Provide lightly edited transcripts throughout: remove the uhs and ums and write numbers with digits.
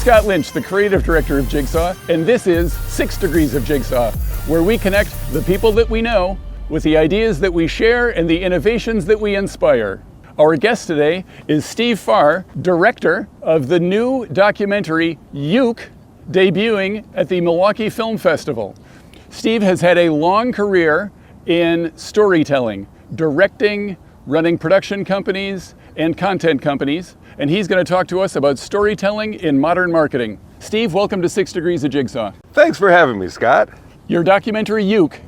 Scott Lynch, the creative director of Jigsaw, and this is 6 Degrees of Jigsaw, where we connect the people that we know with the ideas that we share and the innovations that we inspire. Our guest today is Steve Farr, director of the new documentary Euke, debuting at the Milwaukee Film Festival. Steve has had a long career in storytelling, directing, running production companies and content companies, and he's going to talk to us about storytelling in modern marketing. Steve, welcome to 6 Degrees of Jigsaw. Thanks for having me, Scott. Your documentary Euke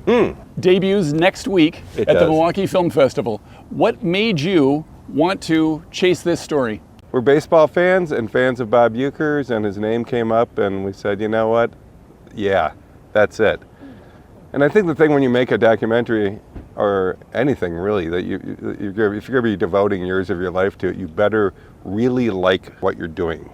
debuts next week at the Milwaukee Film Festival. What made you want to chase this story? We're baseball fans and fans of Bob Uecker's, and his name came up, and we said, you know what? Yeah, that's it. And I think the thing when you make a documentary, or anything really, that if you're going to be devoting years of your life to it, you better really like what you're doing.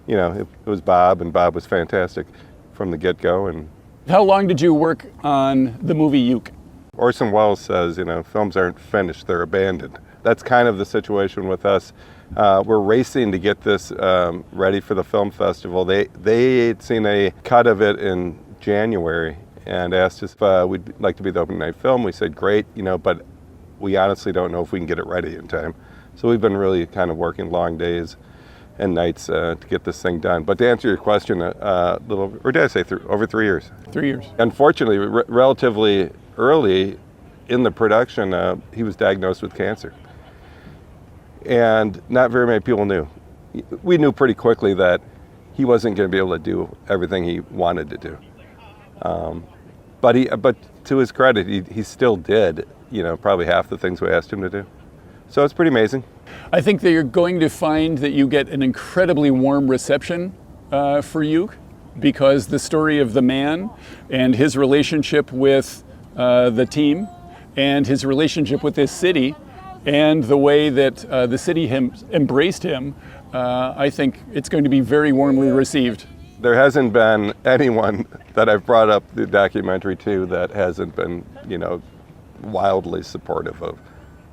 You know, it was Bob, and Bob was fantastic from the get-go. And how long did you work on the movie Euke? Orson Welles says, you know, films aren't finished, they're abandoned. That's kind of the situation with us. We're racing to get this ready for the film festival. They had seen a cut of it in January and asked us if we'd like to be the opening night film. We said, great, you know, but we honestly don't know if we can get it ready in time. So we've been really kind of working long days and nights to get this thing done. But to answer your question, or did I say over 3 years? 3 years. Unfortunately, relatively early in the production, he was diagnosed with cancer. And not very many people knew. We knew pretty quickly that he wasn't going to be able to do everything he wanted to do. But to his credit, he still did, you know, probably half the things we asked him to do. So it's pretty amazing. I think that you're going to find that you get an incredibly warm reception for Euke, because the story of the man and his relationship with the team and his relationship with this city and the way that the city embraced him, I think it's going to be very warmly received. There hasn't been anyone that I've brought up the documentary to that hasn't been, you know, wildly supportive of.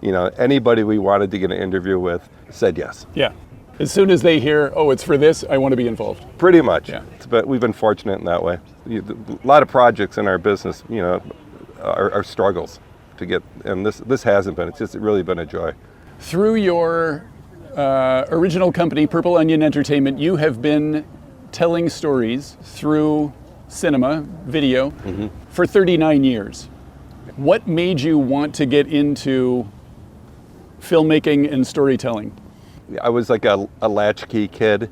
You know, anybody we wanted to get an interview with said yes. Yeah. As soon as they hear, oh, it's for this, I want to be involved. Pretty much. Yeah. But we've been fortunate in that way. A lot of projects in our business, you know, are struggles to get, and this hasn't been. It's just really been a joy. Through your original company, Purple Onion Entertainment, you have been telling stories through cinema, video, for 39 years. What made you want to get into filmmaking and storytelling? I was like a latchkey kid,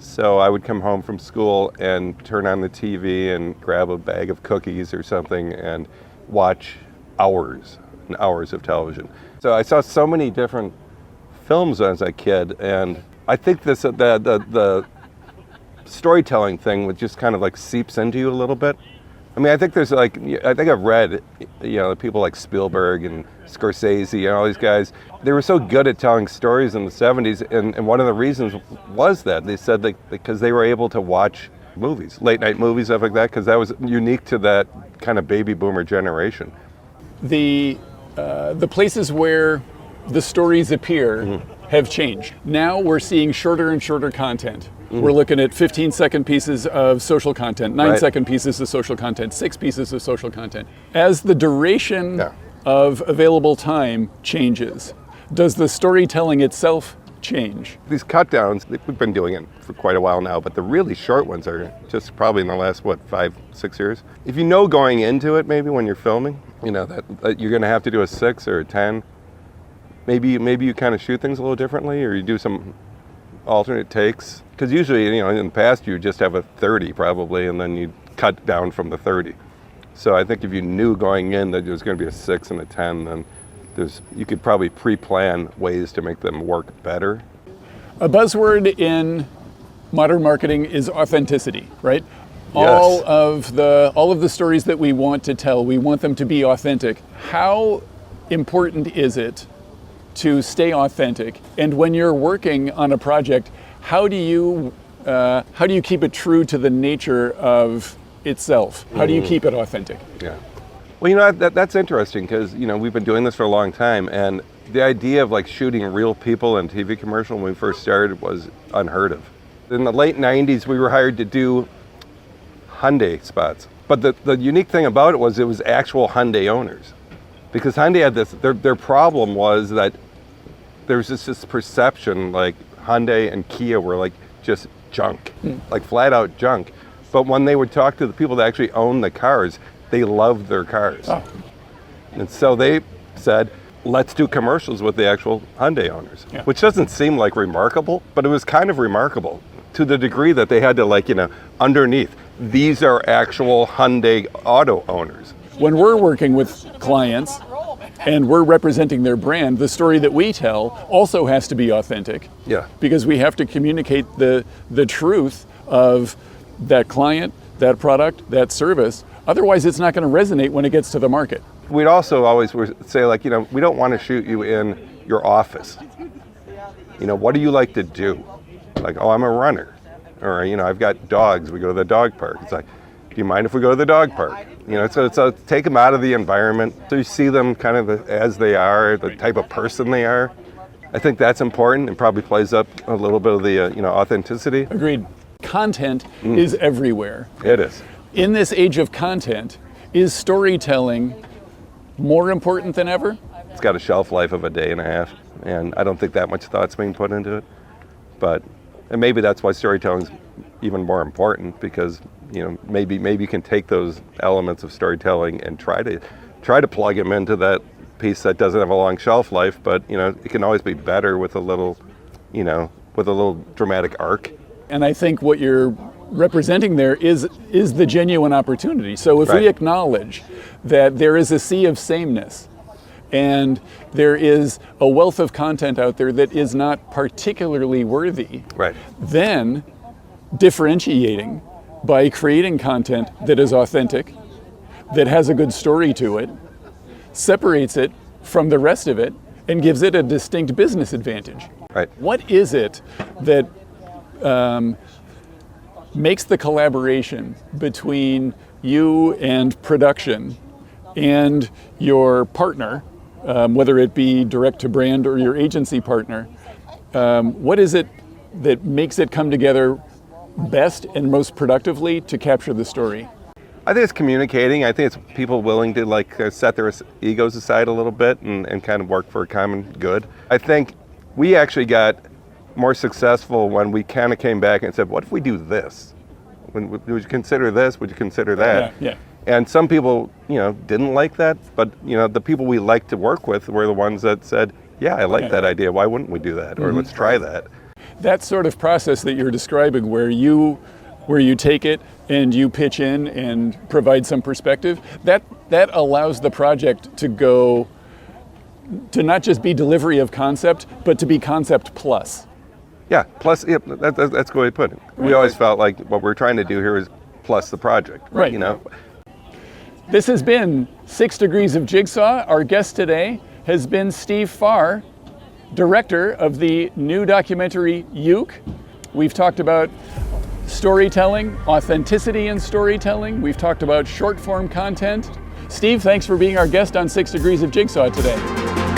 so I would come home from school and turn on the TV and grab a bag of cookies or something and watch hours and hours of television. So I saw so many different films as a kid, and I think the storytelling thing would just kind of like seeps into you a little bit. I mean, I think I've read, you know, people like Spielberg and Scorsese and all these guys, they were so good at telling stories in the 70s, and one of the reasons was that they said that because they were able to watch movies, late night movies, stuff like that, because that was unique to that kind of baby boomer generation. The places where the stories appear have changed. Now we're seeing shorter and shorter content. We're looking at 15-second pieces of social content, 9-second pieces of social content, 6 pieces of social content. As the duration of available time changes, does the storytelling itself change? These cut downs, we've been doing it for quite a while now, but the really short ones are just probably in the last, 5-6 years. If you know going into it, maybe when you're filming, you know that you're going to have to do a 6 or a 10, maybe you kind of shoot things a little differently, or you do some alternate takes. Because usually, you know, in the past you just have a 30 probably, and then you cut down from the 30. So I think if you knew going in that there was going to be a 6 and a 10, then you could probably pre-plan ways to make them work better. A buzzword in modern marketing is authenticity, right? Yes. All of the stories that we want to tell, we want them to be authentic. How important is it to stay authentic? And when you're working on a project, how do you keep it true to the nature of itself? How do you keep it authentic? Yeah. Well, you know, that's interesting, because, you know, we've been doing this for a long time, and the idea of like shooting real people in TV commercial when we first started was unheard of. In the late 90s, we were hired to do Hyundai spots. But the unique thing about it was actual Hyundai owners. Because Hyundai had this, their problem was that there's this perception like Hyundai and Kia were like just junk, like flat out junk. But when they would talk to the people that actually own the cars, they loved their cars. Oh. And so they said, let's do commercials with the actual Hyundai owners, which doesn't seem like remarkable, but it was kind of remarkable to the degree that they had to underneath, these are actual Hyundai auto owners. When we're working with clients and we're representing their brand, the story that we tell also has to be authentic. Yeah. Because we have to communicate the truth of that client, that product, that service. Otherwise, it's not going to resonate when it gets to the market. We'd also always say, we don't want to shoot you in your office. What do you like to do? Like, oh, I'm a runner. Or, I've got dogs. We go to the dog park. It's like, do you mind if we go to the dog park? So take them out of the environment so you see them kind of as they are, the type of person they are. I think that's important and probably plays up a little bit of the authenticity. Agreed. Content is everywhere. It is. In this age of content, is storytelling more important than ever? It's got a shelf life of a day and a half, and I don't think that much thought's being put into it. And maybe that's why storytelling's even more important, because maybe you can take those elements of storytelling and try to plug them into that piece that doesn't have a long shelf life, but it can always be better with a little dramatic arc. And I think what you're representing there is the genuine opportunity. So if we acknowledge that there is a sea of sameness and there is a wealth of content out there that is not particularly worthy, then differentiating by creating content that is authentic, that has a good story to it, separates it from the rest of it, and gives it a distinct business advantage. Right. What is it that makes the collaboration between you and production and your partner, whether it be direct to brand or your agency partner, what is it that makes it come together best and most productively to capture the story? I think it's communicating. I think it's people willing to set their egos aside a little bit and kind of work for a common good. I think we actually got more successful when we kind of came back and said, what if we do this? Would you consider this? Would you consider that? Yeah. And some people, didn't like that, but the people we liked to work with were the ones that said, yeah, I like that idea. Why wouldn't we do that? Or let's try that. That sort of process that you're describing, where you take it and you pitch in and provide some perspective, that allows the project to not just be delivery of concept, but to be concept plus. Yeah, plus, that's a good way to put it. We always felt like what we're trying to do here is plus the project. Right. This has been 6 Degrees of Jigsaw. Our guest today has been Steve Farr, director of the new documentary Euke. We've talked about storytelling, authenticity in storytelling. We've talked about short form content. Steve, thanks for being our guest on 6 Degrees of Jigsaw today.